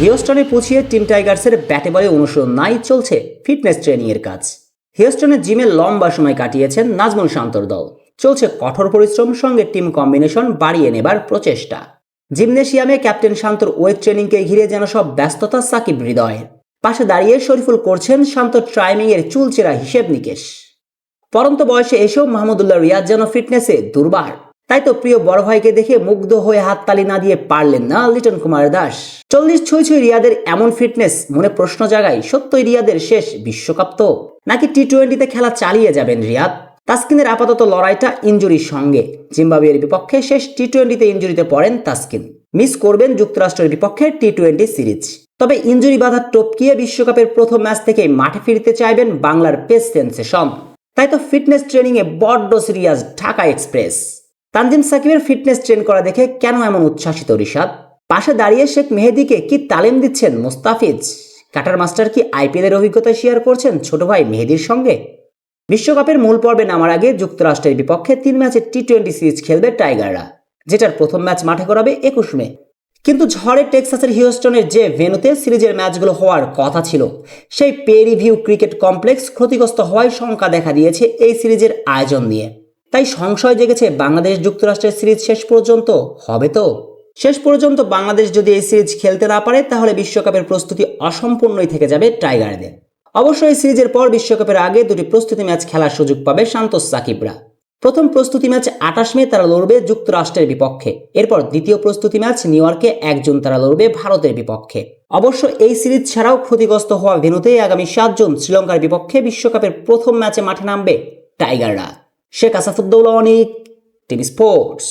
হিউস্টনে পৌঁছিয়ে টিম টাইগার্সের ব্যাটে বলে অনুশীলন নাই, চলছে ফিটনেস ট্রেনিংয়ের কাজ। হিউস্টনের জিমে লম্বা সময় কাটিয়েছেন নাজমুল শান্তর দল। চলছে কঠোর পরিশ্রম, সঙ্গে টিম কম্বিনেশন বাড়িয়ে নেবার প্রচেষ্টা। জিমনেশিয়ামে ক্যাপ্টেন শান্তর ওয়েট ট্রেনিংকে ঘিরে যেন সব ব্যস্ততা সাকিব হৃদয়ের। পাশে দাঁড়িয়ে শরীফুল করছেন শান্তর ট্রাইমিংয়ের চুলচেরা হিসেব নিকেশ। পরন্ত বয়সে এসেও মাহমুদুল্লাহ রিয়াদ যেন ফিটনেসে দুর্বার। তাই তো প্রিয় বড় ভাইকে দেখে মুগ্ধ হয়ে হাততালি না দিয়ে পারলেন না লিটন কুমার দাস। 40 ছুঁই রিয়াদের এমন ফিটনেস মনে প্রশ্ন জাগায়, সত্যই রিয়াদের শেষ বিশ্বকাপ তো, নাকি টি-20তে খেলা চালিয়ে যাবেন রিয়াদ? তাসকিনের আপাতত লড়াইটা ইনজুরির সঙ্গে। জিম্বাবুয়ের বিপক্ষে শেষ টি-20তে ইনজুরিতে পড়েন তাসকিন। মিস করবেন যুক্তরাষ্ট্রের বিপক্ষে টি-20 সিরিজ। তবে ইনজুরি বাধা টপকিয়ে বিশ্বকাপের প্রথম ম্যাচ থেকে মাঠে ফিরতে চাইবেন বাংলার পেস সেন্সেশন। তাই তো ফিটনেস ট্রেনিংয়ে বড্ড সিরিয়াস ঢাকা এক্সপ্রেস। তানজিম সাকিবের ফিটনেস ট্রেন করা দেখে কেন এমন উচ্ছ্বাসিত রিশাদ? পাশে দাঁড়িয়ে শেখ মেহেদীকে কি তালিম দিচ্ছেন মোস্তাফিজ? কাটার মাস্টার কি আইপিএলের অভিজ্ঞতা শেয়ার করছেন ছোট ভাই মেহেদীর সঙ্গে? বিশ্বকাপের মূল পর্বে নামার আগে যুক্তরাষ্ট্রের বিপক্ষে 3 ম্যাচের টি-20 সিরিজ খেলবে টাইগাররা, যেটার প্রথম ম্যাচ মাঠে করাবে 21 মে। কিন্তু ঝড়ে টেক্সাসের হিউস্টনের যে ভেন্যুতে সিরিজের ম্যাচগুলো হওয়ার কথা ছিল, সেই পেরি ভিউ ক্রিকেট কমপ্লেক্স ক্ষতিগ্রস্ত হওয়ায় শঙ্কা দেখা দিয়েছে এই সিরিজের আয়োজন নিয়ে। তাই সংশয় জেগেছে বাংলাদেশ যুক্তরাষ্ট্রের সিরিজ শেষ পর্যন্ত হবে তো। শেষ পর্যন্ত বাংলাদেশ যদি এই সিরিজ খেলতে না পারে, তাহলে বিশ্বকাপের প্রস্তুতি অসম্পূর্ণই থেকে যাবে টাইগারদের। অবশ্যই সিরিজের পর বিশ্বকাপের আগে দুটি প্রস্তুতি ম্যাচ খেলার সুযোগ পাবে শান্তর সাকিবরা। প্রথম প্রস্তুতি ম্যাচ 28 মে তারা লড়বে যুক্তরাষ্ট্রের বিপক্ষে। এরপর দ্বিতীয় প্রস্তুতি ম্যাচ নিউ ইয়র্কে 1 জুন তারা লড়বে ভারতের বিপক্ষে। অবশ্য এই সিরিজ ছাড়াও ক্ষতিগ্রস্ত হওয়া ভেন্যুতে আগামী 7 জুন শ্রীলঙ্কার বিপক্ষে বিশ্বকাপের প্রথম ম্যাচে মাঠে নামবে টাইগাররা। শেখ আসাফুদ্দৌলা অনিক, টিভি স্পোর্টস।